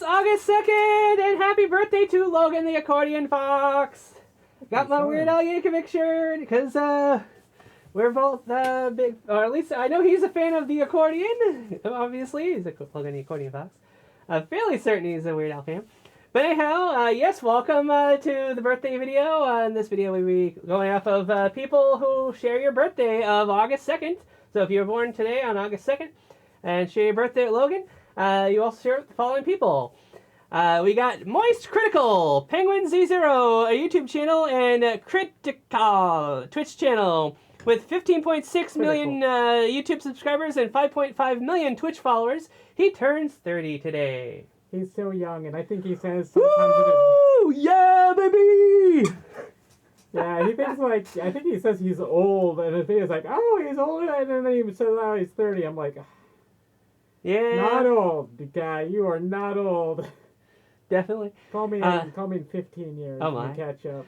It's August 2nd, and happy birthday to Logan the Accordion Fox. Got my Weird Al Yankovic shirt, because we're both big, or at least I know he's a fan of the accordion, obviously. He's a Logan the Accordion Fox. Fairly certain he's a Weird Al fan. But anyhow, yes, welcome to the birthday video. In this video, we'll be going off of people who share your birthday of August 2nd. So if you were born today on August 2nd and share your birthday at Logan, you also share it with the following people. We got Moist Critical, Penguin Z0, a YouTube channel, and Critical Twitch channel with 15.6 million YouTube subscribers and 5.5 million Twitch followers. He turns 30 today. He's so young, and I think he says sometimes Woo! Yeah, baby! Yeah, he thinks I think he says he's old, and his video's like, oh, he's older, and then he says, oh, he's 30. I'm like, yeah. Not old, guy. You are not old. Definitely. Call me in 15 years oh when we catch up.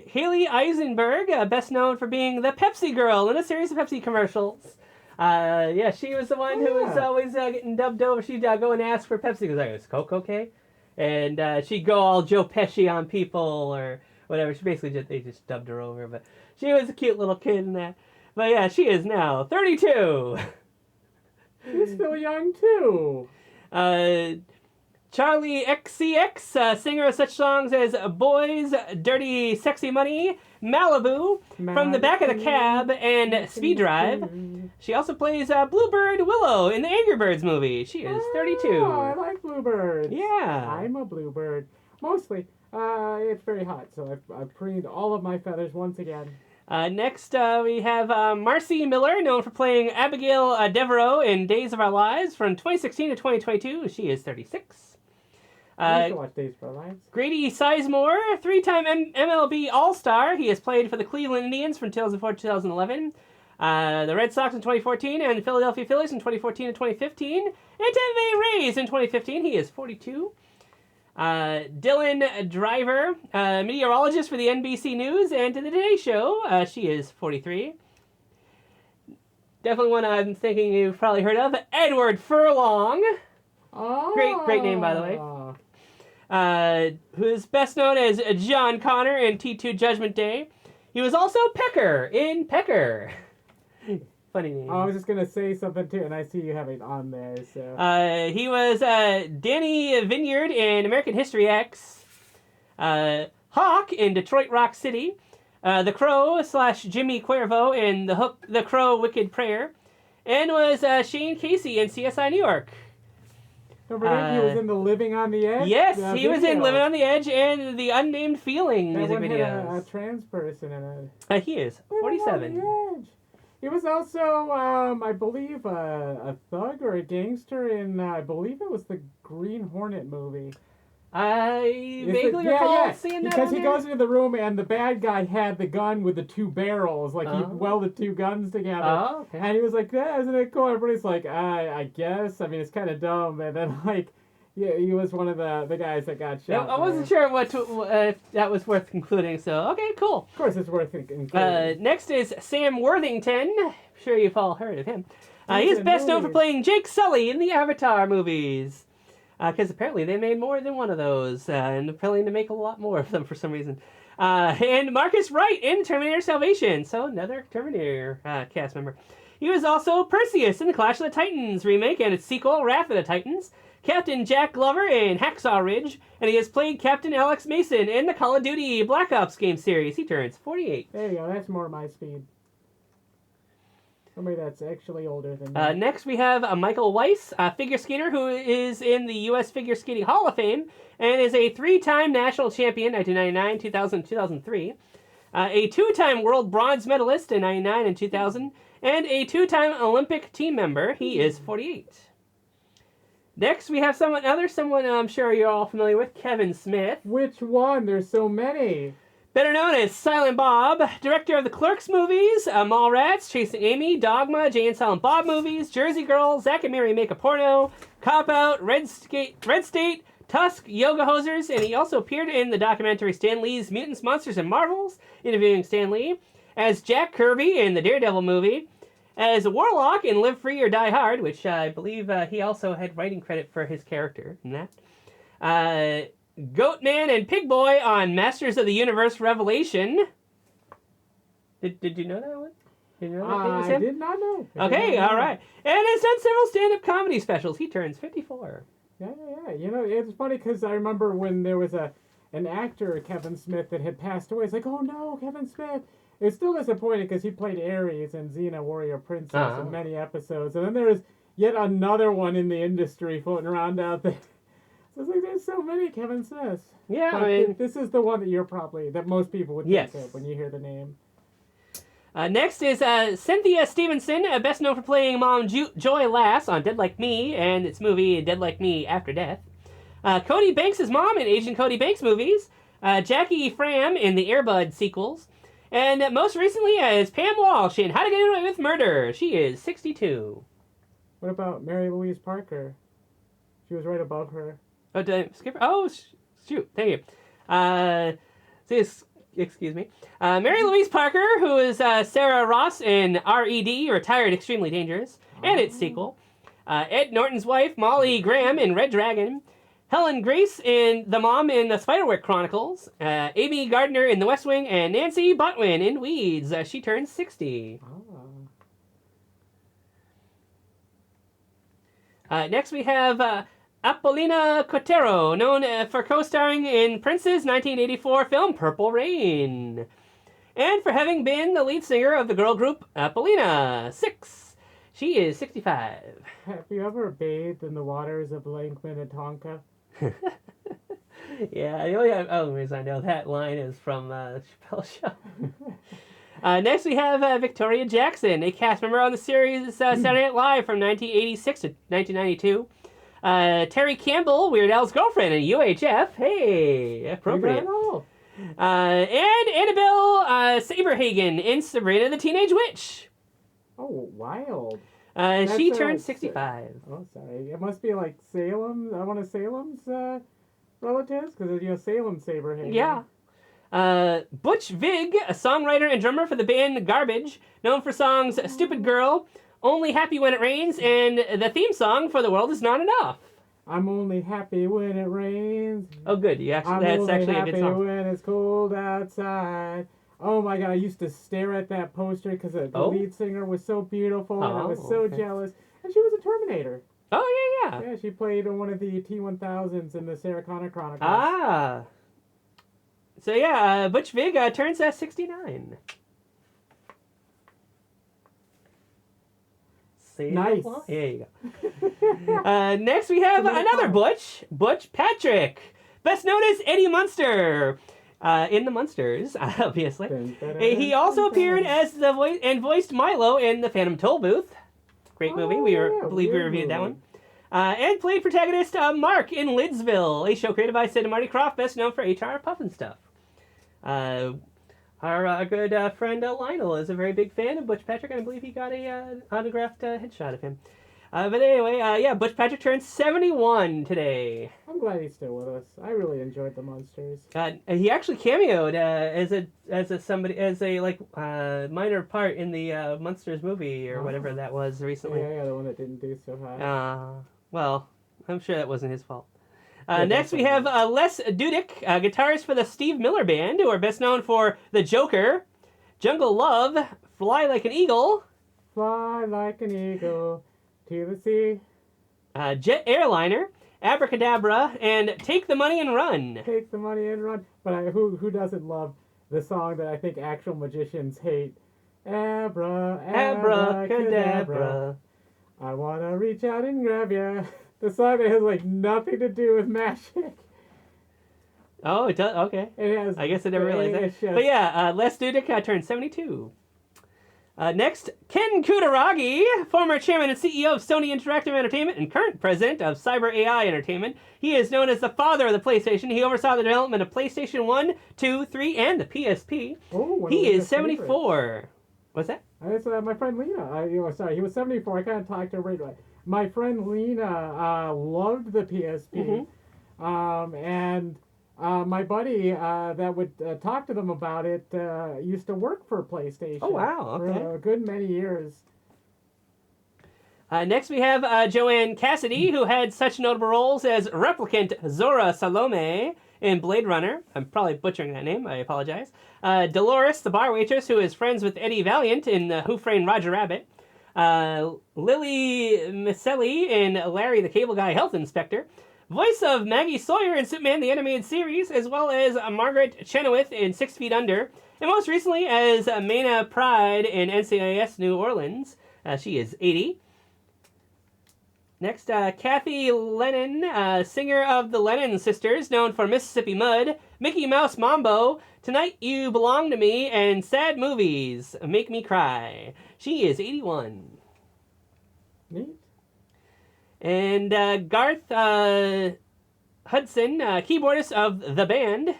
Haley Eisenberg, best known for being the Pepsi girl in a series of Pepsi commercials. Yeah, she was the one who was always getting dubbed over. She'd go and ask for Pepsi because is Coke okay? And she'd go all Joe Pesci on people or whatever. She basically they just dubbed her over, but she was a cute little kid in that. But yeah, she is now 32. She's still young too. Charlie XCX, singer of such songs as Boys, Dirty Sexy Money, Malibu, From the Back of the Cab, and Speed Drive. She also plays Bluebird Willow in the Angry Birds movie. She is 32. Oh, I like bluebirds. Yeah. I'm a bluebird. Mostly. It's very hot, so I've preened all of my feathers once again. Next, we have Marcy Miller, known for playing Abigail Devereaux in Days of Our Lives from 2016 to 2022. She is 36. I used to watch Days of Our Lives. Grady Sizemore, three-time MLB All-Star. He has played for the Cleveland Indians from 2004 to 2011, the Red Sox in 2014, and the Philadelphia Phillies in 2014 and 2015, and Tampa Bay Rays in 2015. He is 42. Dylan Driver, meteorologist for the NBC News and to the Today Show. She is 43. Definitely one I'm thinking you've probably heard of. Edward Furlong. Oh. Great name, by the way. Who is best known as John Connor in T2 Judgment Day. He was also Pecker in Pecker. Funny name. I was just going to say something too, and I see you have it on there. So. He was Danny Vineyard in American History X. Hawk in Detroit Rock City. The Crow / Jimmy Cuervo in The Crow Wicked Prayer. And was Shane Casey in CSI New York. Remember that? He was in the Living on the Edge? Yes, he was in Living on the Edge and the Unnamed Feeling music videos. Had a trans person in it. He is 47. He was also, I believe, a thug or a gangster in, I believe it was the Green Hornet movie. I vaguely recall seeing that. Because he goes into the room and the bad guy had the gun with the two barrels. Like, he welded two guns together. Oh, okay. And he was like, yeah, isn't it cool? Everybody's like, I guess. I mean, it's kind of dumb. And then, like, yeah, he was one of the guys that got shot. I wasn't sure if that was worth concluding, so, okay, cool. Of course it's worth including. Next is Sam Worthington. I'm sure you've all heard of him. He's best known for playing Jake Sully in the Avatar movies. Because apparently they made more than one of those, and they're planning to make a lot more of them for some reason. And Marcus Wright in Terminator Salvation, so another Terminator cast member. He was also Perseus in the Clash of the Titans remake and its sequel, Wrath of the Titans, Captain Jack Glover in Hacksaw Ridge, and he has played Captain Alex Mason in the Call of Duty Black Ops game series. He turns 48. There you go, that's more my speed. Somebody that's actually older than me. Next, we have Michael Weiss, a figure skater who is in the U.S. Figure Skating Hall of Fame and is a three-time national champion, 1999, 2000, 2003. A two-time world bronze medalist in 99 and 2000, and a two-time Olympic team member. He is 48. Next, we have someone I'm sure you're all familiar with, Kevin Smith. Which one? There's so many. Better known as Silent Bob, director of the Clerks movies, Mallrats, Chasing Amy, Dogma, Jay and Silent Bob movies, Jersey Girl, Zack and Miri Make a Porno, Cop Out, Red State, Tusk, Yoga Hosers, and he also appeared in the documentary Stan Lee's Mutants, Monsters, and Marvels, interviewing Stan Lee, as Jack Kirby in the Daredevil movie, as a warlock in Live Free or Die Hard, which I believe he also had writing credit for his character in that. Goatman and Pig Boy on Masters of the Universe Revelation. Did you know that one? Did you know that it was him? I did not know. Okay, all right. And has done several stand-up comedy specials. He turns 54. Yeah. You know, it's funny because I remember when there was an actor, Kevin Smith, that had passed away. It's like, oh no, Kevin Smith. It's still disappointing because he played Ares in Xena Warrior Princess in many episodes. And then there was yet another one in the industry floating around out there. So it's like, there's so many Kevin Smiths. Yeah, but I mean... this is the one that most people would think of when you hear the name. Next is Cynthia Stevenson, best known for playing Mom Joy Lass on Dead Like Me and its movie Dead Like Me After Death. Cody Banks' mom in Agent Cody Banks movies. Jackie Fram in the Air Bud sequels. And most recently as Pam Walsh in How to Get Away with Murder. She is 62. What about Mary Louise Parker? She was right above her. Oh, did I skip her? Oh, shoot. Thank you. Excuse me. Mary Louise Parker, who is Sarah Ross in R.E.D., Retired Extremely Dangerous, and its sequel. Ed Norton's wife, Molly Graham, in Red Dragon. Helen Grace in the mom in the Spiderwick Chronicles. Amy Gardner in The West Wing, and Nancy Botwin in Weeds. She turns 60. Next we have Apollina Cotero, known for co-starring in Prince's 1984 film Purple Rain. And for having been the lead singer of the girl group Apollina, 6. She is 65. Have you ever bathed in the waters of Lake Minnetonka? Yeah, the only reason I know that line is from the Chappelle Show. Next we have Victoria Jackson, a cast member on the series Saturday Night Live from 1986 to 1992. Terry Campbell, Weird Al's girlfriend in UHF. Hey, appropriate. And Annabelle Saberhagen in Sabrina the Teenage Witch. Oh, wild. She turned 65. Oh, sorry. It must be like Salem. I want to Salem's relatives because Salem Saberhagen. Yeah. Butch Vig, a songwriter and drummer for the band Garbage, known for songs Stupid Girl, Only Happy When It Rains, and the theme song for The World Is Not Enough. I'm only happy when it rains. Oh, good. That's actually a good song. I'm only happy when it's cold outside. Oh my God, I used to stare at that poster because the lead singer was so beautiful and I was so jealous. And she was a Terminator. Oh, yeah. Yeah, she played one of the T-1000s in the Sarah Connor Chronicles. Ah. So, yeah, Butch Vig turns 69. Nice. There you go. Next, we have another Butch Patrick, best known as Eddie Munster. In the Munsters, obviously. He also appeared as the voice and voiced Milo in the Phantom Toll Booth. Great movie. I believe we reviewed that one. And played protagonist Mark in Lidsville, a show created by Sid and Marty Krofft, best known for HR Puffin Stuff. Our good friend Lionel is a very big fan of Butch Patrick, and I believe he got a autographed headshot of him. But anyway, Butch Patrick turns 71 today. I'm glad he's still with us. I really enjoyed the Munsters. He actually cameoed as a minor part in the Munsters movie or whatever that was recently. Yeah, the one that didn't do so hot. Well, I'm sure that wasn't his fault. Next we have Les Dudek, guitarist for the Steve Miller Band, who are best known for The Joker, Jungle Love, Fly Like an Eagle. Fly like an eagle to the sea. Jet Airliner, Abracadabra, and Take the Money and Run. Take the money and run. But who doesn't love the song that I think actual magicians hate? Abracadabra. I want to reach out and grab ya. The song that has nothing to do with magic. Oh, it does? Okay. It has. I guess I never realized that. But yeah, Les Dudek turned 72. Next, Ken Kutaragi, former chairman and CEO of Sony Interactive Entertainment and current president of Cyber AI Entertainment. He is known as the father of the PlayStation. He oversaw the development of PlayStation 1, 2, 3, and the PSP. He is 74. Favorites. What's that? It's my friend Lena. He was 74. I kind of talked to her right away. My friend Lena loved the PSP. And my buddy that would talk to them about it used to work for PlayStation. Oh, wow. Okay. For a good many years. Next, we have Joanne Cassidy, who had such notable roles as replicant Zora Salome in Blade Runner. I'm probably butchering that name. I apologize. Dolores, the bar waitress, who is friends with Eddie Valiant in Who Framed Roger Rabbit. Lily Miselli in Larry the Cable Guy Health Inspector. Voice of Maggie Sawyer in Superman the Animated Series, as well as Margaret Chenoweth in 6 Feet Under. And most recently as Mena Pride in NCIS New Orleans. She is 80. Next, Kathy Lennon, singer of the Lennon Sisters, known for Mississippi Mud, Mickey Mouse Mambo, Tonight You Belong to Me, and Sad Movies, Make Me Cry. She is 81. Neat. And Garth Hudson, keyboardist of The Band.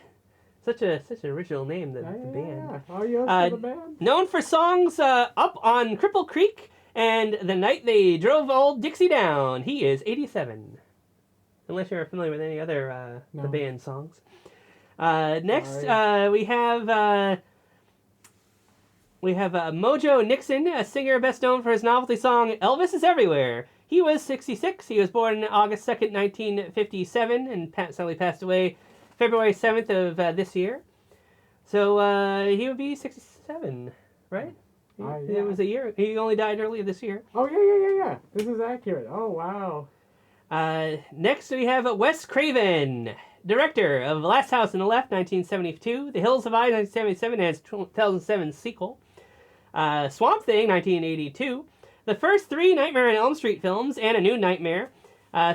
Such an original name, the Band. Oh, yes, The Band. Known for songs Up on Cripple Creek and The Night They Drove Old Dixie Down. He is 87. Unless you're familiar with any other The Band songs. Next, we have Mojo Nixon, a singer best known for his novelty song Elvis is Everywhere. He was 66. He was born August 2nd, 1957, and sadly passed away February 7th of this year. So he would be 67, right? Yeah. It was a year. He only died earlier this year. Oh, yeah. This is accurate. Oh, wow. Next, we have Wes Craven, director of Last House on the Left, 1972, The Hills of I, 1977, and its 2007 sequel, Swamp Thing, 1982, the first 3 Nightmare on Elm Street films, and A New Nightmare,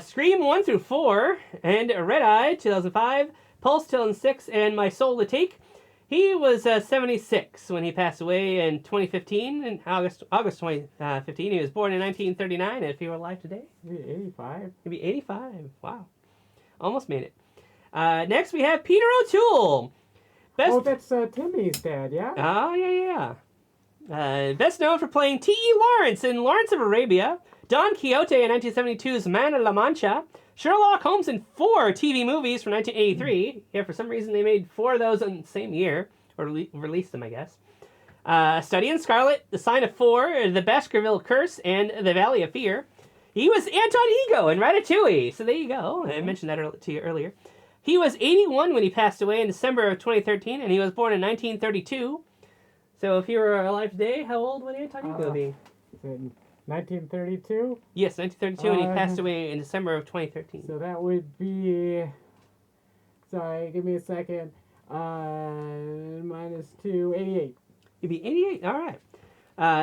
Scream 1 through 4, and Red Eye, 2005, Pulse, 2006, and My Soul to Take. He was 76 when he passed away in 2015, in August 2015. He was born in 1939, and if he were alive today, He'd be 85. he'd be 85. Wow. Almost made it. Next, we have Peter O'Toole. Oh, that's Timmy's dad, yeah? Oh, yeah. Best known for playing T.E. Lawrence in Lawrence of Arabia, Don Quixote in 1972's Man of La Mancha, Sherlock Holmes in 4 TV movies from 1983. Yeah, for some reason they made 4 of those in the same year, or released them, I guess. Study in Scarlet, The Sign of 4, The Baskerville Curse, and The Valley of Fear. He was Anton Ego in Ratatouille, so there you go. I mentioned that to you earlier. He was 81 when he passed away in December of 2013, and he was born in 1932. So if he were alive today, how old would Anton Ego be? 1932? Yes, 1932, and he passed away in December of 2013. So that would be... Sorry, give me a second. Minus 2, 88. He'd be 88, all right.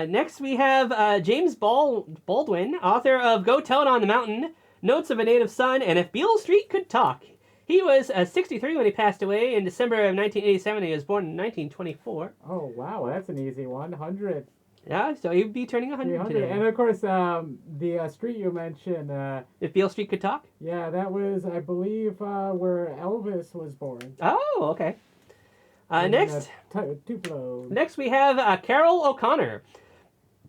Next, we have James Baldwin, author of Go Tell It on the Mountain, Notes of a Native Son, and If Beale Street Could Talk. He was 63 when he passed away in December of 1987. He was born in 1924. Oh, wow, that's an easy one. 100. Yeah, so he'd be turning 100 today. And of course, the street you mentioned. If Beale Street Could Talk? Yeah, that was, I believe, where Elvis was born. Oh, okay. Next. Tupelo. Next, we have Carol O'Connor.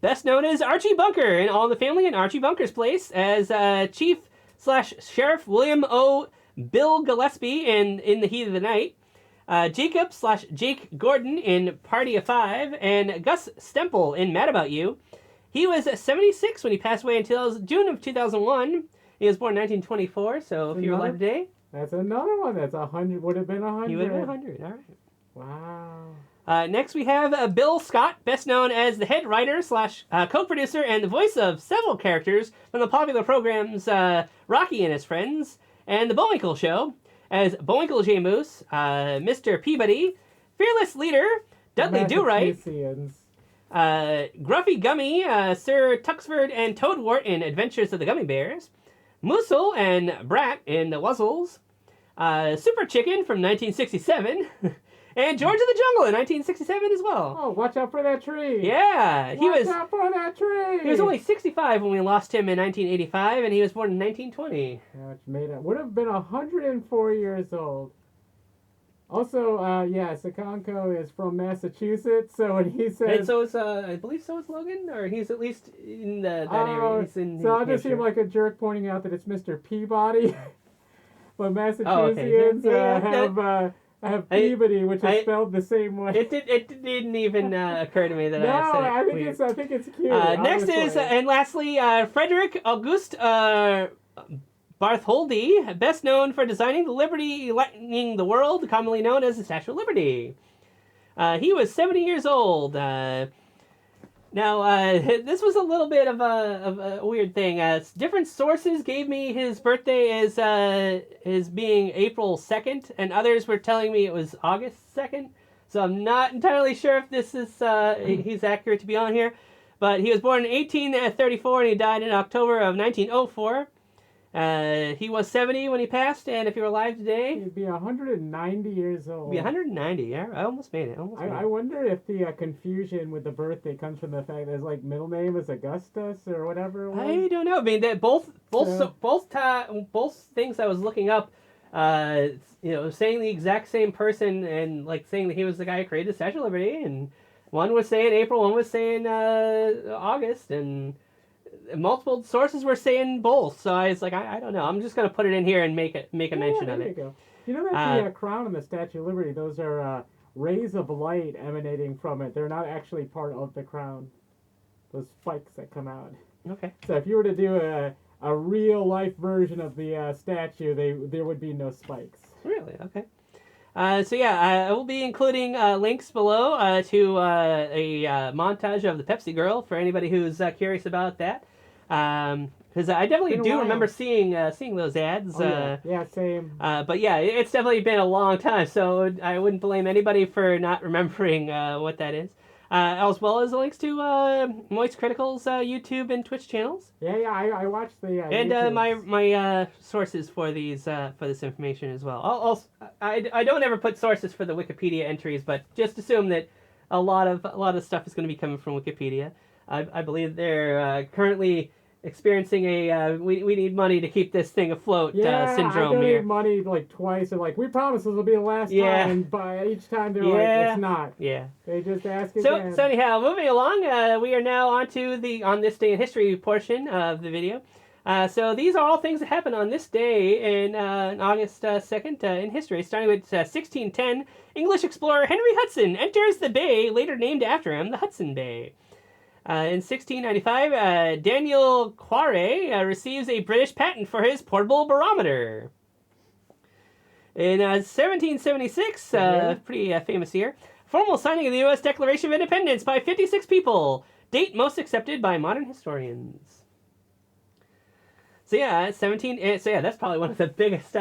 Best known as Archie Bunker in All in the Family and Archie Bunker's Place as Chief/Sheriff William O. Bill Gillespie in The Heat of the Night. Jacob/Jake Gordon in Party of 5, and Gus Stemple in Mad About You. He was 76 when he passed away in June of 2001. He was born in 1924, so if you were alive today... That's another one. That's 100. Would have been 100. He would have been 100, all right. Wow. Next we have Bill Scott, best known as the head writer/co-producer and the voice of several characters from the popular programs Rocky and His Friends and The Bullwinkle Show, as Bullwinkle J. Moose, Mr. Peabody, Fearless Leader, Dudley Do-Right, Gruffy Gummy, Sir Tuxford and Toadwort in Adventures of the Gummy Bears, Moosel and Brat in The Wuzzles, Super Chicken from 1967, and George of the Jungle in 1967 as well. Oh, watch out for that tree. Yeah. Watch out for that tree. He was only 65 when we lost him in 1985, and he was born in 1920. Yeah, which would have been 104 years old. Also, Sakonko is from Massachusetts, so when he says... And so is, I believe so is Logan, or he's at least in that area. He's in so I just seem like a jerk pointing out that it's Mr. Peabody. But Massachusettsians have I have Peabody, which is spelled the same way. It didn't even occur to me that no, I said it. I think it's cute. Next is and lastly, Frederick August Bartholdi, best known for designing the Liberty lightning the world, commonly known as the Statue of Liberty. He was 70 years old. Now, this was a little bit of a weird thing. Different sources gave me his birthday as being April 2nd, and others were telling me it was August 2nd. So I'm not entirely sure if this is he's accurate to be on here. But he was born in 1834, and he died in October of 1904. He was 70 when he passed, and if he were alive today... He'd be 190 years old. Be 190, yeah. I almost made it. I wonder if the confusion with the birthday comes from the fact that his middle name is Augustus or whatever it was. I don't know. I mean, both things I was looking up, saying the exact same person and saying that he was the guy who created the Statue of Liberty, and one was saying April, one was saying August, and multiple sources were saying both. So I was like, I don't know. I'm just gonna put it in here and make a mention of it. There you go. You know that the crown and the Statue of Liberty, those are rays of light emanating from it. They're not actually part of the crown. Those spikes that come out. Okay. So if you were to do a real life version of the statue, there would be no spikes. Really? Okay. I will be including links below to a montage of the Pepsi Girl for anybody who's curious about that. Because I definitely do remember seeing those ads. Yeah, same. But yeah, it's definitely been a long time, so I wouldn't blame anybody for not remembering what that is. As well as links to Moist Critical's YouTube and Twitch channels. Yeah, I watched the and my sources for this information as well. I don't ever put sources for the Wikipedia entries, but just assume that a lot of stuff is going to be coming from Wikipedia. I believe they're currently experiencing a we need money to keep this thing afloat syndrome here. I money twice, and we promise this will be the last time, but each time they're like, it's not. Yeah. They just ask again. So anyhow, moving along, we are now on to the On This Day in History portion of the video. So these are all things that happened on this day in August 2nd in history, starting with 1610. English explorer Henry Hudson enters the bay, later named after him, the Hudson Bay. In 1695, Daniel Quarre receives a British patent for his portable barometer. In 1776, pretty famous year, formal signing of the U.S. Declaration of Independence by 56 people. Date most accepted by modern historians. So yeah, that's probably one of the biggest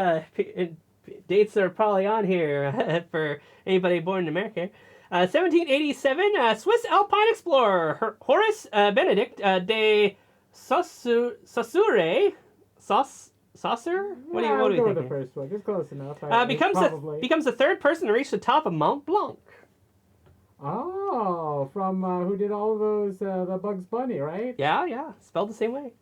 dates that are probably on here for anybody born in America. 1787, Swiss Alpine explorer Horace Benedict de Saussure. Saussure? What do you think? The first one. It's close enough. Becomes the third person to reach the top of Mont Blanc. Oh, from who did all those the Bugs Bunny, right? Yeah, spelled the same way.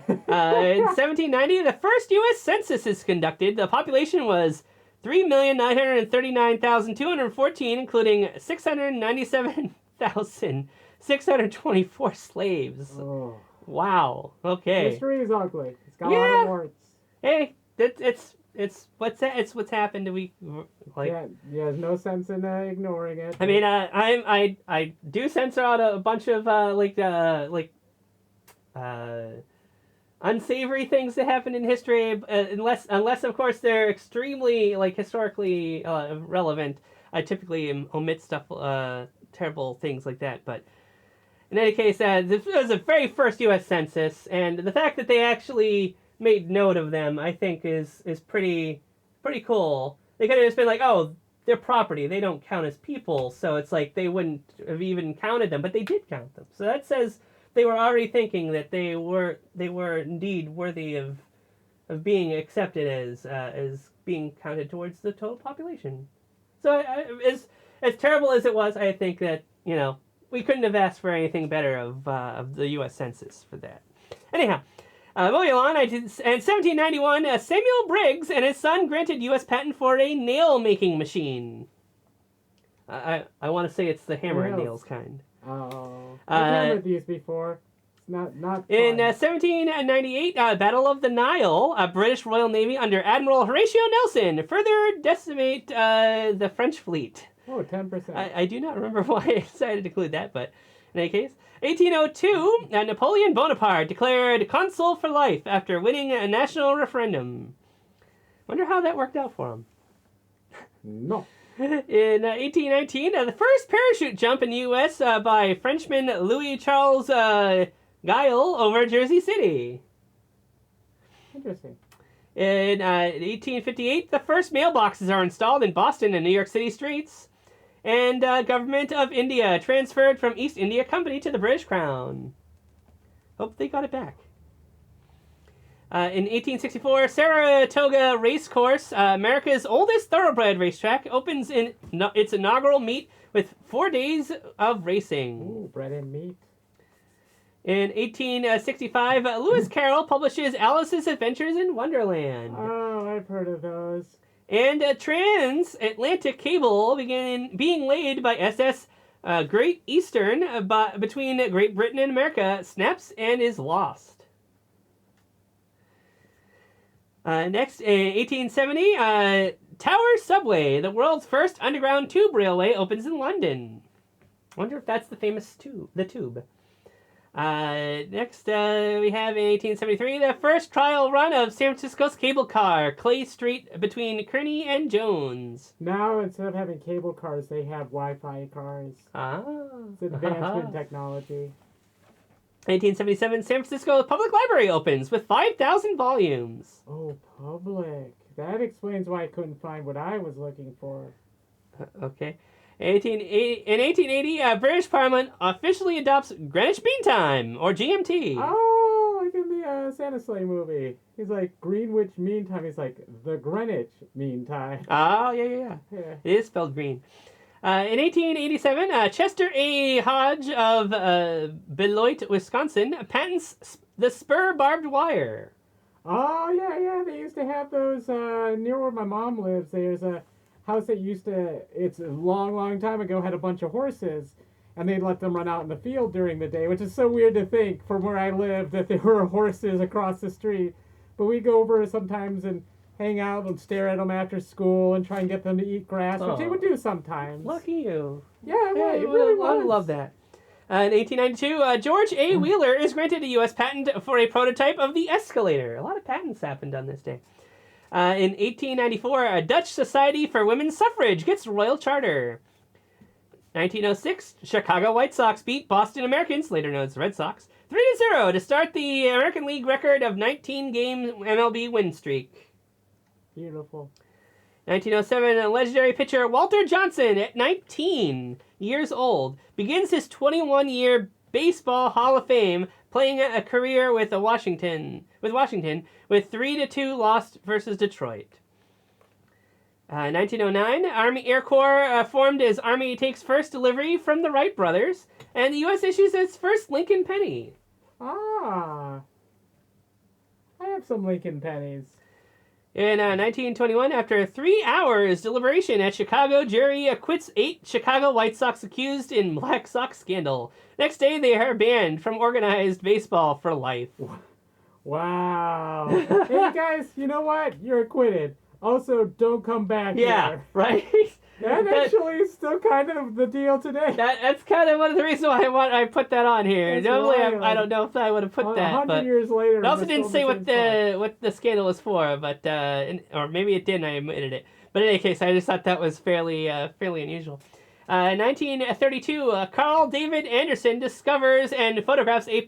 In 1790, the first U.S. census is conducted. The population was 3,939,214, including 697,624 slaves. Oh. Wow. Okay. History is ugly. It's got a lot of warts. Hey, it's what's happened. There's no sense in ignoring it. I mean, I do censor out a bunch of unsavory things that happen in history, unless of course they're extremely historically relevant. I typically omit stuff, terrible things like that. But in any case, this was the very first U.S. Census, and the fact that they actually made note of them, I think, is pretty cool. They could have just been like, oh, they're property, they don't count as people, so it's like they wouldn't have even counted them, but they did count them. So that says they were already thinking that they were indeed worthy of being accepted as being counted towards the total population. So as terrible as it was, I think that we couldn't have asked for anything better of the U.S. Census for that. Anyhow, moving on, in 1791, Samuel Briggs and his son granted U.S. patent for a nail making machine. I want to say it's the hammer and nails kind. Oh, I've hammered these before. It's not In fun. 1798, Battle of the Nile, British Royal Navy under Admiral Horatio Nelson further decimate the French fleet. Oh, 10%. I do not remember why I decided to include that, but in any case. 1802, Napoleon Bonaparte declared consul for life after winning a national referendum. Wonder how that worked out for him. No. In 1819, the first parachute jump in the U.S. By Frenchman Louis Charles Guile over Jersey City. Interesting. In 1858, the first mailboxes are installed in Boston and New York City streets. And Government of India transferred from East India Company to the British Crown. Hope they got it back. In 1864, Saratoga Racecourse, America's oldest thoroughbred racetrack, opens in its inaugural meet with 4 days of racing. Ooh, bread and meat. In 1865, Lewis Carroll publishes Alice's Adventures in Wonderland. Oh, I've heard of those. And a transatlantic cable began being laid by SS Great Eastern between Great Britain and America snaps and is lost. Next, in 1870, Tower Subway, the world's first underground tube railway, opens in London. Wonder if that's the famous tube, the tube. Next, we have in 1873 the first trial run of San Francisco's cable car, Clay Street between Kearny and Jones. Now, instead of having cable cars, they have Wi-Fi cars. Ah. It's advancement in technology. 1877, San Francisco Public Library opens with 5,000 volumes. Oh, public. That explains why I couldn't find what I was looking for. Okay. In 1880, British Parliament officially adopts Greenwich Mean Time, or GMT. Oh, like in the Santa Sleigh movie. He's like, Greenwich Mean Time. He's like, the Greenwich Mean Time. Oh, yeah. It is spelled green. In 1887, Chester A. Hodge of Beloit, Wisconsin, patents the spur barbed wire. Oh, yeah. They used to have those near where my mom lives. There's a house that used to, it's a long time ago, had a bunch of horses, and they'd let them run out in the field during the day, which is so weird to think from where I live that there were horses across the street. But we go over sometimes and hang out and stare at them after school and try and get them to eat grass, which they would do sometimes. Lucky you. Yeah, It really I was. would love that. In 1892, George A. Wheeler is granted a U.S. patent for a prototype of the escalator. A lot of patents happened on this day. In 1894, a Dutch Society for Women's Suffrage gets royal charter. 1906, Chicago White Sox beat Boston Americans, later known as Red Sox, 3-0 to start the American League record of 19-game MLB win streak. Beautiful. 1907, a legendary pitcher Walter Johnson, at 19 years old, begins his 21-year Baseball Hall of Fame, playing a career with Washington, with 3-2 lost versus Detroit. 1909, Army Air Corps formed as Army takes first delivery from the Wright brothers, and the U.S. issues its first Lincoln penny. Ah. I have some Lincoln pennies. In 1921, after 3 hours deliberation at Chicago, jury acquits 8 Chicago White Sox accused in Black Sox scandal. Next day, they are banned from organized baseball for life. Wow. Hey, guys, you know what? You're acquitted. Also, don't come back here. Right? That actually is still kind of the deal today. That's kind of one of the reasons why I put that on here. That's Normally, wild. I don't know if I would have put that. 100 but years later. it also we're didn't still say in the same what the scandal was for, but or maybe it didn't. I omitted it. But in any case, I just thought that was fairly unusual. 1932, Carl David Anderson discovers and photographs a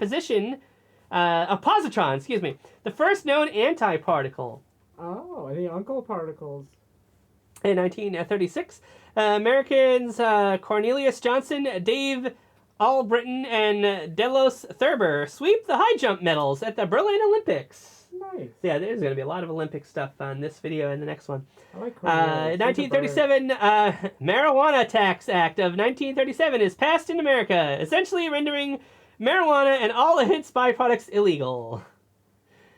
positron, the first known antiparticle. Oh, the uncle particles. In 1936, Americans Cornelius Johnson, Dave Albritton, and Delos Thurber sweep the high jump medals at the Berlin Olympics. Nice. Yeah, there's going to be a lot of Olympic stuff on this video and the next one. I like Cornelius. 1937, Marijuana Tax Act of 1937 is passed in America, essentially rendering marijuana and all its byproducts illegal.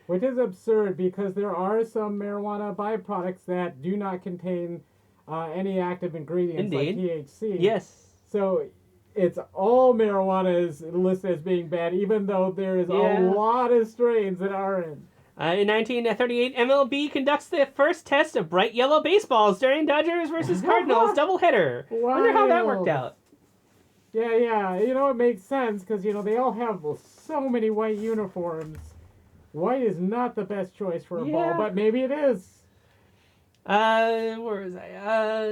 Which is absurd because there are some marijuana byproducts that do not contain any active ingredients Indeed. like THC. Yes. So it's all marijuana is listed as being bad, even though there is a lot of strains that aren't. In 1938, MLB conducts the first test of bright yellow baseballs during Dodgers versus Cardinals doubleheader. Wonder how that worked out. Yeah. You know, it makes sense because, you know, they all have so many white uniforms. White is not the best choice for a ball, but maybe it is. Where was I?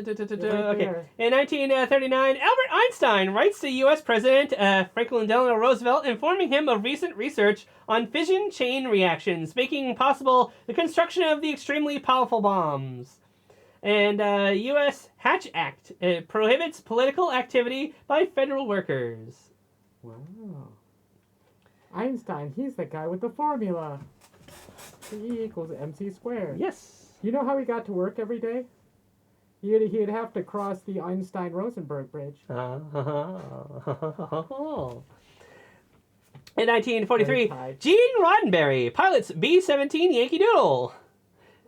Right okay. there. In 1939, Albert Einstein writes to U.S. President Franklin Delano Roosevelt informing him of recent research on fission chain reactions, making possible the construction of the extremely powerful bombs. And U.S. Hatch Act prohibits political activity by federal workers. Wow. Einstein, he's the guy with the formula. E equals MC squared. Yes. You know how he got to work every day? He'd have to cross the Einstein-Rosenberg Bridge. In 1943, Gene Roddenberry pilots B-17 Yankee Doodle.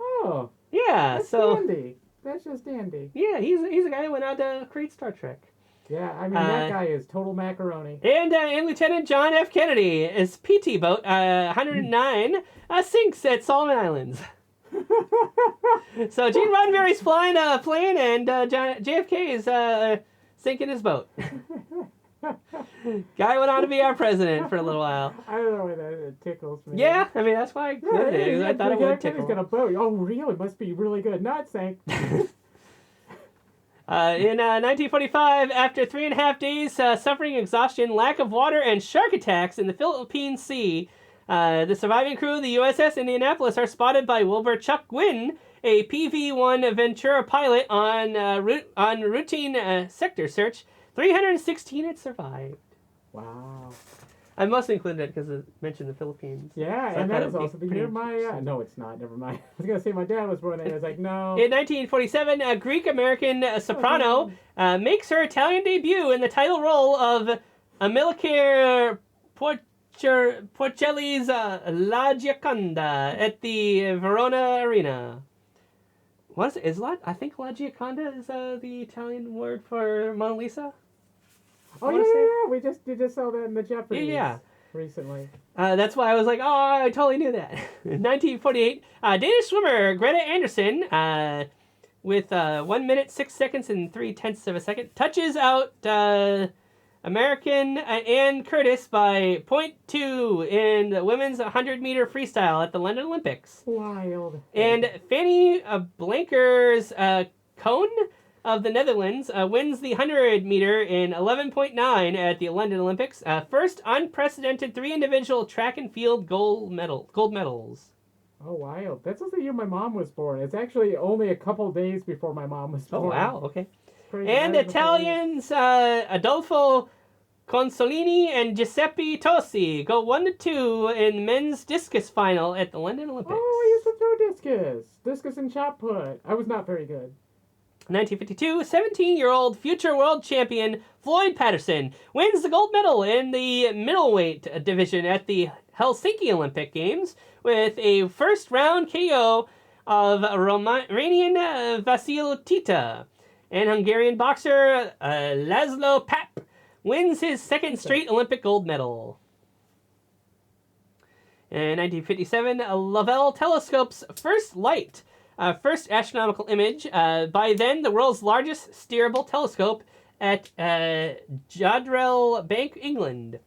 Oh. Yeah, that's so... dandy. That's just dandy. Yeah, he's a guy that went out to create Star Trek. Yeah, I mean, that guy is total macaroni. And Lieutenant John F. Kennedy, his PT boat, 109, sinks at Solomon Islands. So Gene Roddenberry's flying a plane, and JFK is sinking his boat. Guy went on to be our president for a little while. I don't know why that tickles me. Yeah, I mean, that's why I included it. I thought it would tickle. He's got a boat. Oh, really? Must be really good. Not sank. In 1945, after 3.5 days suffering exhaustion, lack of water, and shark attacks in the Philippine Sea, the surviving crew of the USS Indianapolis are spotted by Wilbur Chuck Gwynn, a PV-1 Ventura pilot on routine sector search. 316 had survived. Wow. I must include it because it mentioned the Philippines. Yeah, so and that is also the year my... no, it's not. Never mind. I was going to say my dad was born there. I was like, no. In 1947, a Greek-American soprano makes her Italian debut in the title role of Amilcare Porcelli's La Gioconda at the Verona Arena. What is it? I think La Gioconda is the Italian word for Mona Lisa. Oh, yeah. We just saw that in the Jeopardy recently. That's why I was like, oh, I totally knew that. In 1948, Danish swimmer Greta Anderson, with 1 minute, 6 seconds, and 0.3 of a second, touches out American Ann Curtis by 0.2 in the women's 100-meter freestyle at the London Olympics. Wild. And Fanny Blankers Cone of the Netherlands wins the 100-meter in 11.9 at the London Olympics. First unprecedented 3 individual track and field gold medals. Oh, wild. That's also the year my mom was born. It's actually only a couple days before my mom was born. Oh, wow. Okay. Crazy. And Italians Adolfo Consolini and Giuseppe Tosi go 1-2 in men's discus final at the London Olympics. Oh, I used to throw discus. Discus and shot put. I was not very good. 1952, 17-year-old future world champion Floyd Patterson wins the gold medal in the middleweight division at the Helsinki Olympic Games with a first-round KO of Romanian Vasil Tita. And Hungarian boxer Laszlo Papp wins his second straight Olympic gold medal. In 1957, Lovell telescope's first light. First astronomical image, by then the world's largest steerable telescope at Jodrell Bank, England.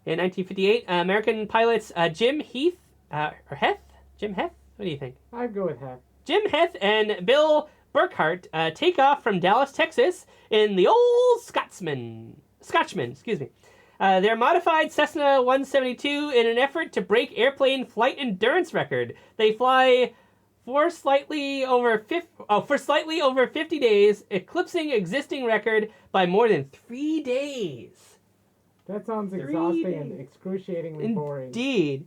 In 1958, American pilots Jim Heath, or Heth? Jim Heth? What do you think? I'd go with Heth. Jim Heth and Bill Burkhart take off from Dallas, Texas in the old Scotchman, excuse me. Their modified Cessna 172 in an effort to break airplane flight endurance record. They fly for slightly over 50 days, eclipsing existing record by more than 3 days. That sounds exhausting and excruciatingly boring. Indeed.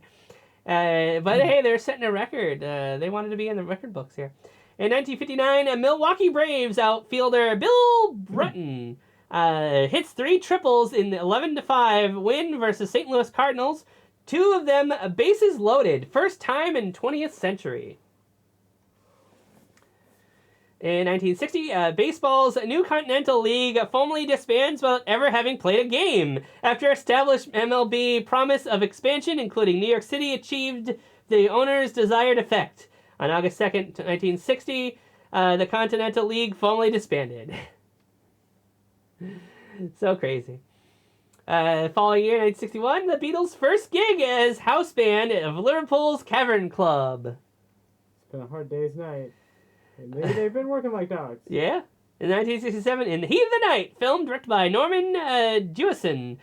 But hey, they're setting a record. They wanted to be in the record books here. In 1959, a Milwaukee Braves outfielder Bill Brutton hits 3 triples in the 11-5 win versus St. Louis Cardinals. 2 of them bases loaded. First time in 20th century. In 1960, baseball's new Continental League formally disbands without ever having played a game. After established MLB promise of expansion, including New York City, achieved the owner's desired effect. On August 2nd, 1960, the Continental League formally disbanded. So crazy. Following year, 1961, the Beatles' first gig as house band of Liverpool's Cavern Club. It's been a hard day's night. They've been working like dogs. Yeah. In 1967, In the Heat of the Night, film directed by Norman Jewison,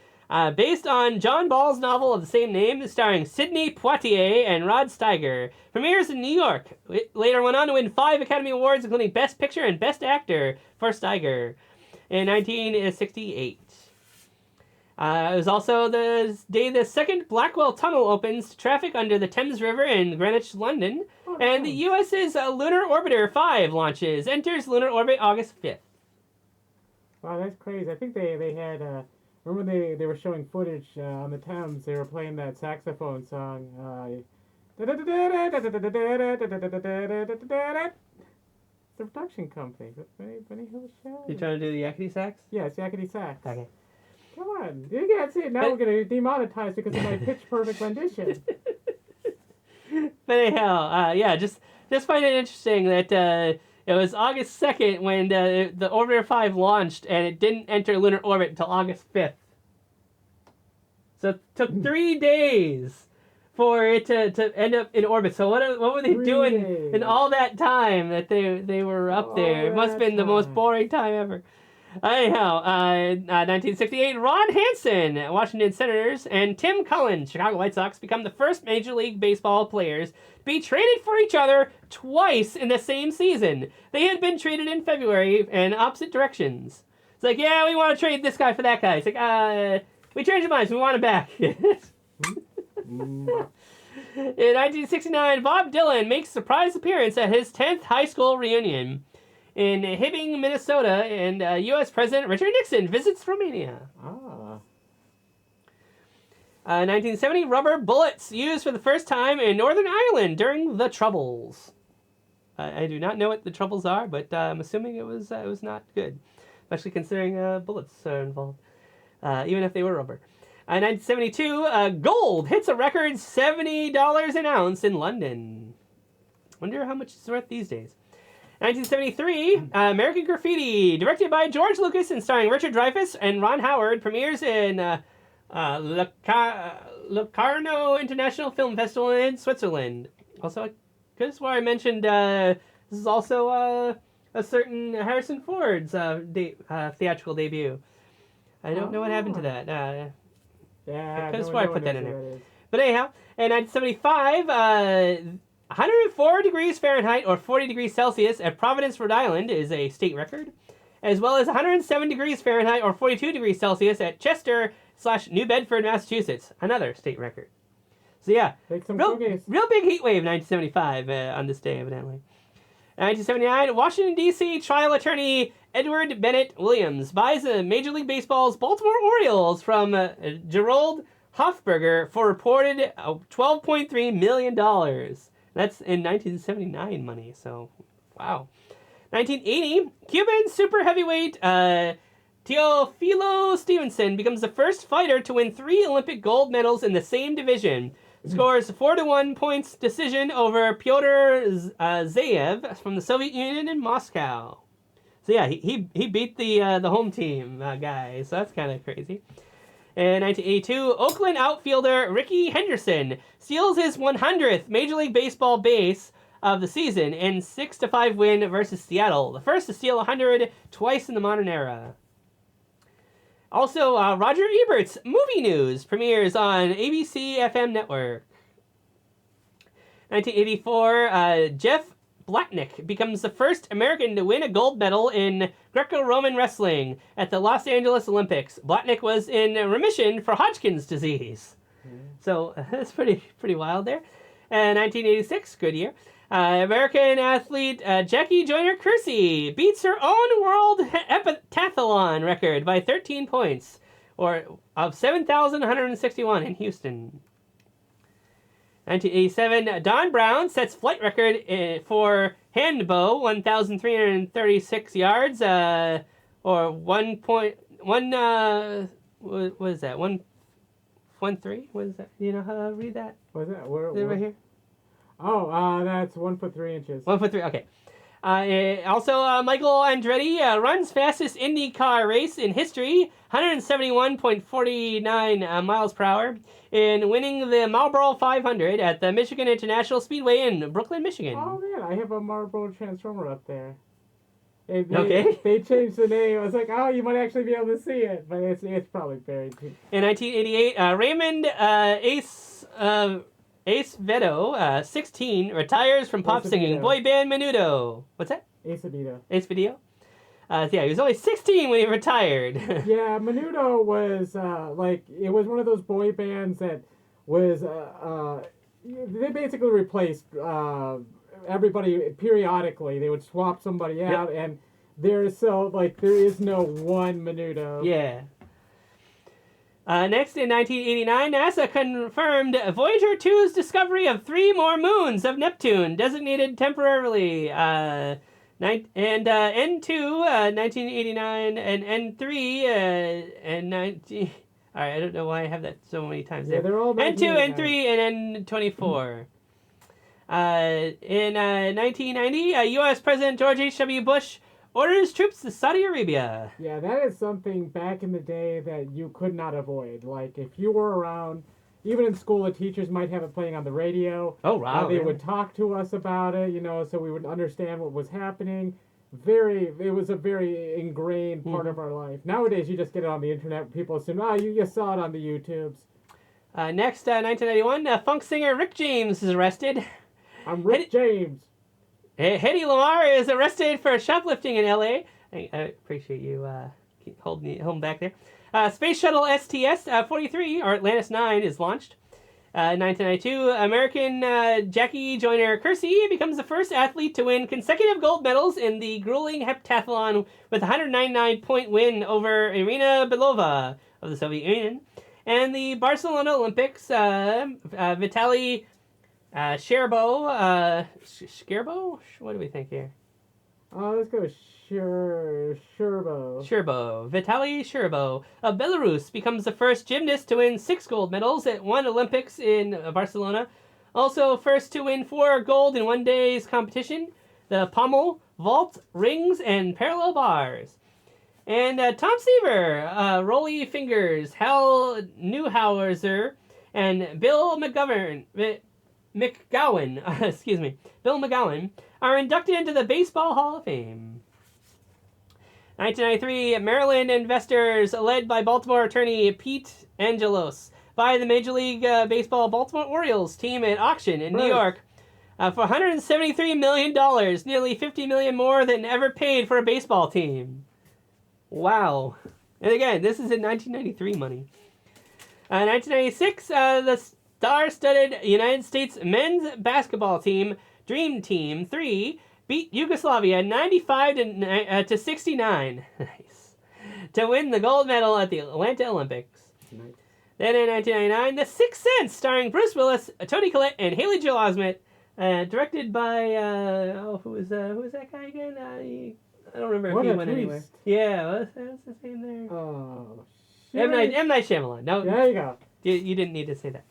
based on John Ball's novel of the same name, starring Sidney Poitier and Rod Steiger. Premieres in New York. It later went on to win 5 Academy Awards, including Best Picture and Best Actor for Steiger. In 1968. It was also the day the second Blackwell Tunnel opens to traffic under the Thames River in Greenwich, London. Oh, and the U.S.'s Lunar Orbiter 5 launches. Enters lunar orbit August 5th. Wow, that's crazy. I think they had... remember they were showing footage on the Thames. They were playing that saxophone song. It's the production company. Benny Hill Show? You trying to do the yakety sax? Yeah, it's yakety sax. Okay. Come on. You can't see it. Now we're going to demonetize because of my pitch-perfect rendition. But anyhow, yeah, just find it interesting that it was August 2nd when the Orbiter 5 launched, and it didn't enter lunar orbit until August 5th. So it took 3 days for it to end up in orbit. So what were they doing in all that time that they were up there? It must have been the most boring time ever. Anyhow, 1968, Ron Hansen, Washington Senators, and Tim Cullen, Chicago White Sox, become the first Major League Baseball players to be traded for each other twice in the same season. They had been traded in February in opposite directions. It's like, yeah, we want to trade this guy for that guy. It's like, we changed our minds. We want him back. In 1969, Bob Dylan makes a surprise appearance at his 10th high school reunion. In Hibbing, Minnesota, and U.S. President Richard Nixon visits Romania. 1970, rubber bullets used for the first time in Northern Ireland during the Troubles. I do not know what the Troubles are, but I'm assuming it was not good, especially considering bullets are involved, even if they were rubber. 1972, gold hits a record $70 an ounce in London. Wonder how much it's worth these days. 1973, American Graffiti, directed by George Lucas and starring Richard Dreyfuss and Ron Howard, premieres in Locarno International Film Festival in Switzerland. Also, I could have sworn I mentioned this is also a certain Harrison Ford's theatrical debut. I don't know what happened to that. I could have sworn I put that in there. But anyhow, in 1975, 104 degrees Fahrenheit or 40 degrees Celsius at Providence, Rhode Island is a state record, as well as 107 degrees Fahrenheit or 42 degrees Celsius at Chester/New Bedford, Massachusetts, another state record. So yeah, real big heat wave 1975 on this day, evidently. 1979, Washington, D.C. trial attorney Edward Bennett Williams buys Major League Baseball's Baltimore Orioles from Gerald Hofberger for reported $12.3 million. That's in 1979 money, so wow. 1980, Cuban super heavyweight Teofilo Stevenson becomes the first fighter to win 3 Olympic gold medals in the same division. Scores 4-1 points decision over Pyotr Zayev from the Soviet Union in Moscow. So yeah, he beat the home team guy, so that's kind of crazy. In 1982, Oakland outfielder Rickey Henderson steals his 100th Major League Baseball base of the season in 6-5 win versus Seattle, the first to steal 100 twice in the modern era. Also, Roger Ebert's Movie News premieres on ABC FM network. 1984, Jeff Blatnick becomes the first American to win a gold medal in Greco-Roman wrestling at the Los Angeles Olympics. Blatnick was in remission for Hodgkin's disease. So that's pretty wild there. 1986, good year. American athlete Jackie Joyner-Kersee beats her own world heptathlon record by 13 points, of 7,161 in Houston. 1987, Don Brown sets flight record for hand bow, 1,336 yards, or 1.1. What is that? 1.3? What is that? Do you know how to read that? What's that? Where? Is it right here? Oh, that's 1 foot 3 inches. 1 foot 3. Okay. Also, Michael Andretti runs fastest IndyCar race in history, 171.49 miles per hour, in winning the Marlboro 500 at the Michigan International Speedway in Brooklyn, Michigan. Oh man, I have a Marlboro Transformer up there. They changed the name. I was like, oh, you might actually be able to see it, but it's probably buried too. In 1988, Raymond Ace Vedo, 16, retires from pop singing boy band Menudo. What's that? Ace Vedo. Ace Vedo? Yeah, he was only 16 when he retired. Yeah, Menudo was it was one of those boy bands that was they basically replaced everybody periodically. They would swap somebody out, and there is no one Menudo. Yeah. Next, in 1989, NASA confirmed Voyager 2's discovery of 3 more moons of Neptune, designated temporarily. And N2, 1989, and N3, and 19... All right, I don't know why I have that so many times there. Yeah, they're all N2, N3, and N24. In 1990, U.S. President George H.W. Bush orders troops to Saudi Arabia. Yeah, that is something back in the day that you could not avoid. Like, if you were around, even in school, the teachers might have it playing on the radio. Oh, wow. They would talk to us about it, so we would understand what was happening. It was a very ingrained part of our life. Nowadays, you just get it on the internet. People assume, you saw it on the YouTubes. Next, 1991, funk singer Rick James is arrested. I'm Rick James. Hedy Lamar is arrested for shoplifting in L.A. I appreciate you holding back there. Space Shuttle STS-43, or Atlantis 9, is launched. 1992, American Jackie Joyner-Kersee becomes the first athlete to win consecutive gold medals in the grueling heptathlon with a 199-point win over Irina Belova of the Soviet Union. And the Barcelona Olympics, Vitaly Scherbo. Scherbo? What do we think here? Let's go Scherbo. Scherbo. Vitaly Scherbo of Belarus becomes the first gymnast to win 6 gold medals at one Olympics in Barcelona. Also first to win 4 gold in one day's competition, the pommel, vault, rings, and parallel bars. And Tom Seaver, Rolly Fingers, Hal Newhauser, and Bill McGowan, Bill McGowan, are inducted into the Baseball Hall of Fame. 1993, Maryland investors, led by Baltimore attorney Pete Angelos, buy the Major League Baseball Baltimore Orioles team at auction in New York for $173 million, nearly $50 million more than ever paid for a baseball team. Wow. And again, this is in 1993 money. 1996, the star-studded United States men's basketball team, Dream Team 3, beat Yugoslavia 95 to 69. Nice. To win the gold medal at the Atlanta Olympics. Nice. Then in 1999, The Sixth Sense, starring Bruce Willis, Toni Collette, and Haley Joel Osment, directed by who is that guy again? I don't remember if he went anywhere. Yeah, what's his name there? Oh, M. Night Shyamalan. No, there you go. You didn't need to say that.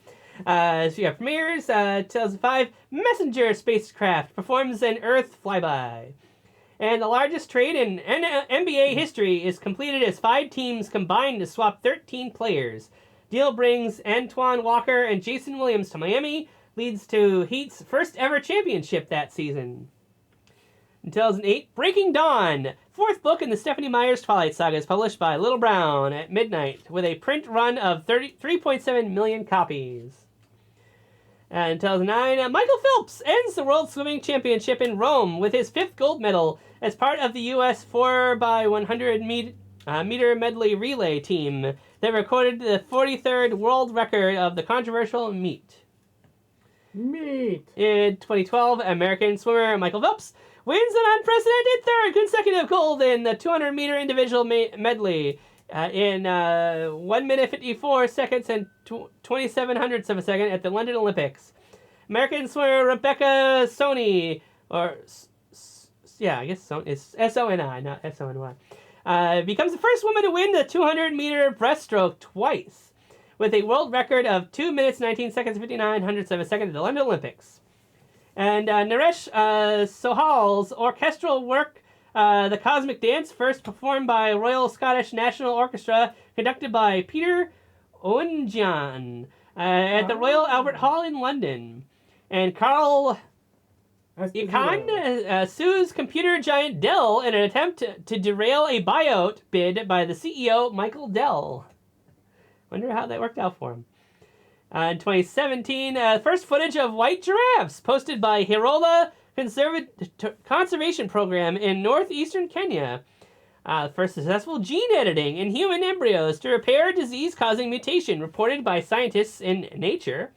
So you got premieres. 2005, Messenger spacecraft performs an Earth flyby. And the largest trade in NBA history is completed as 5 teams combined to swap 13 players. Deal brings Antoine Walker and Jason Williams to Miami, leads to Heat's first ever championship that season. In 2008, Breaking Dawn, 4th book in the Stephenie Meyer's Twilight Saga, is published by Little Brown at midnight with a print run of 3.7 million copies. And in 2009, Michael Phelps ends the World Swimming Championship in Rome with his 5th gold medal as part of the U.S. 4x100 meter medley relay team that recorded the 43rd world record of the controversial meet. In 2012, American swimmer Michael Phelps wins an unprecedented 3rd consecutive gold in the 200-meter individual medley in 1 minute 54 seconds and 27 hundredths of a second at the London Olympics. American swimmer Rebecca Soni, or yeah, I guess so. It's S-O-N-I, not S-O-N-Y. Becomes the first woman to win the 200-meter breaststroke twice, with a world record of 2 minutes, 19 seconds, 59 hundredths of a second at the London Olympics. And Naresh Sohal's orchestral work, The Cosmic Dance, first performed by Royal Scottish National Orchestra, conducted by Peter Oundjian at the Royal Albert Hall in London. And Carl Icahn sues computer giant Dell in an attempt to derail a buyout bid by the CEO, Michael Dell. Wonder how that worked out for him. In 2017, first footage of white giraffes posted by Hirola Conservation Program in northeastern Kenya. First successful gene editing in human embryos to repair disease-causing mutation reported by scientists in Nature.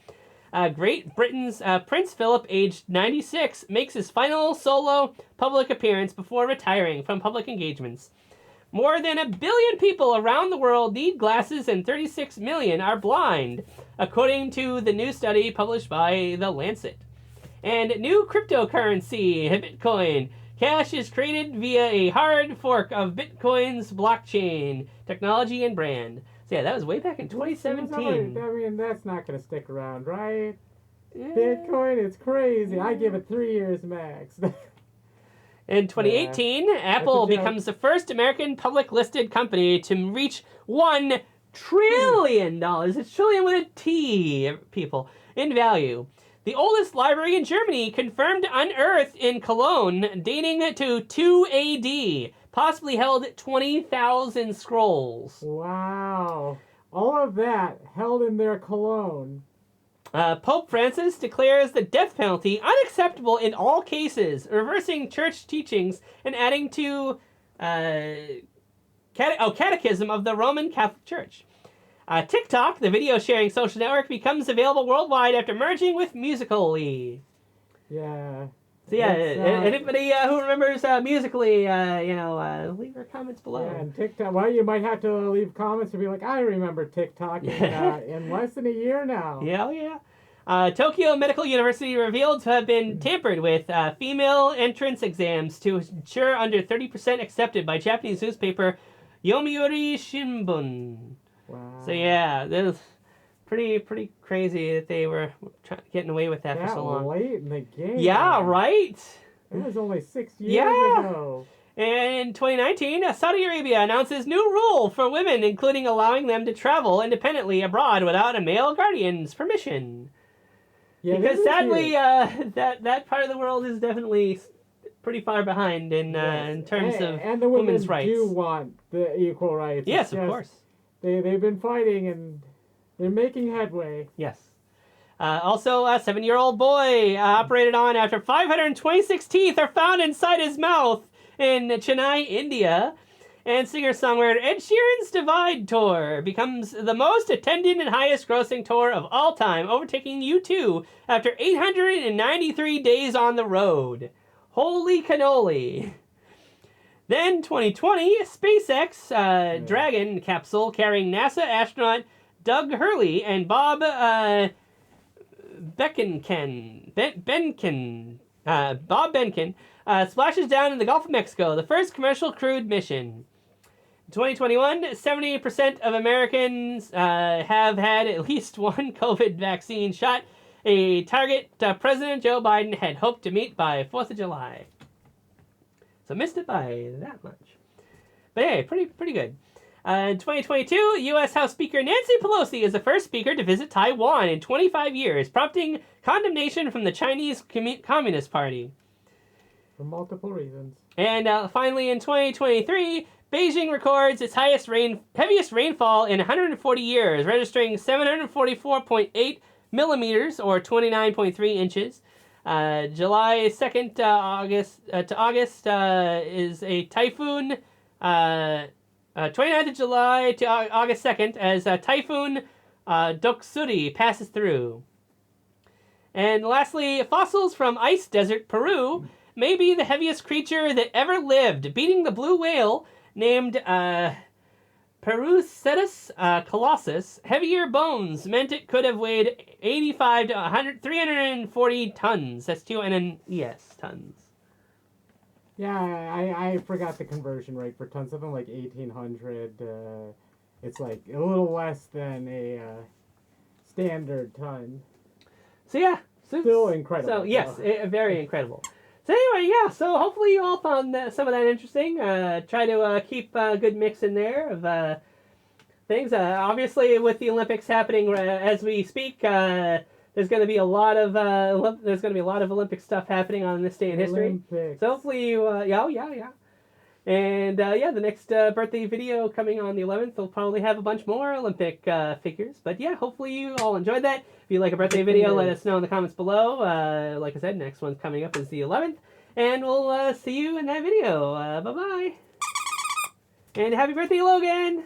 Great Britain's Prince Philip, aged 96, makes his final solo public appearance before retiring from public engagements. More than 1 billion people around the world need glasses and 36 million are blind, according to the new study published by The Lancet. And new cryptocurrency, Bitcoin. Cash is created via a hard fork of Bitcoin's blockchain, technology, and brand. So yeah, that was way back in 2017. I mean, that's not going to stick around, right? Yeah. Bitcoin, it's crazy. I give it 3 years max. In 2018, Apple becomes the first American public-listed company to reach $1 trillion. It's trillion with a T, people, in value. The oldest library in Germany confirmed unearthed in Cologne, dating to 2 AD, possibly held 20,000 scrolls. Wow. All of that held in their Cologne. Pope Francis declares the death penalty unacceptable in all cases, reversing church teachings and adding to Catechism of the Roman Catholic Church. TikTok, the video-sharing social network, becomes available worldwide after merging with Musical.ly. Yeah. So yeah, anybody who remembers Musical.ly, leave your comments below. Yeah, and TikTok. Well, you might have to leave comments to be like, I remember TikTok in less than a year now. Yeah. Tokyo Medical University revealed to have been tampered with female entrance exams to ensure under 30% accepted by Japanese newspaper Yomiuri Shimbun. Wow. So yeah, that was pretty crazy that they were getting away with that for so long. Late in the game. Yeah, right? It was only 6 years ago. And in 2019, Saudi Arabia announces new rule for women, including allowing them to travel independently abroad without a male guardian's permission. Yeah, because sadly, that part of the world is definitely pretty far behind in terms of and the women's rights. Do want the equal rights. Yes, of course. They've been fighting and they're making headway. Yes. Also, a 7-year-old boy operated on after 526 teeth are found inside his mouth in Chennai, India. And singer-songwriter Ed Sheeran's Divide Tour becomes the most attended and highest-grossing tour of all time, overtaking U2 after 893 days on the road. Holy cannoli. Then, 2020, SpaceX Dragon capsule carrying NASA astronaut Doug Hurley and Bob Benkin splashes down in the Gulf of Mexico, the first commercial crewed mission. In 2021, 70% of Americans have had at least one COVID vaccine shot, a target President Joe Biden had hoped to meet by 4th of July. So missed it by that much. But hey, pretty good. In 2022, U.S. House Speaker Nancy Pelosi is the first speaker to visit Taiwan in 25 years, prompting condemnation from the Chinese Communist Party. For multiple reasons. And finally, in 2023, Beijing records its heaviest rainfall in 140 years, registering 744.8 millimeters, or 29.3 inches. July 2nd to August is a typhoon. 29th of July to August 2nd as Typhoon Doksuri passes through. And lastly, fossils from ice desert Peru may be the heaviest creature that ever lived, beating the blue whale named Perucetus colossus. Heavier bones meant it could have weighed 85 to 340 tons. That's TONNES tons. Yeah, I forgot the conversion rate per ton. Something like 1,800. It's like a little less than a standard ton. So yeah, Still incredible. So yes, very incredible. So anyway, yeah. So hopefully you all found some of that interesting. Try to keep a good mix in there of things. Obviously, with the Olympics happening as we speak, there's going to be a lot of Olympic stuff happening on this day in history. Olympics. So hopefully you yeah. And yeah, the next birthday video coming on the 11th will probably have a bunch more Olympic figures. But yeah, hopefully you all enjoyed that. If you like a birthday video, let us know in the comments below. Like I said, next one's coming up is the 11th. And we'll see you in that video. Bye-bye. And happy birthday, Logan!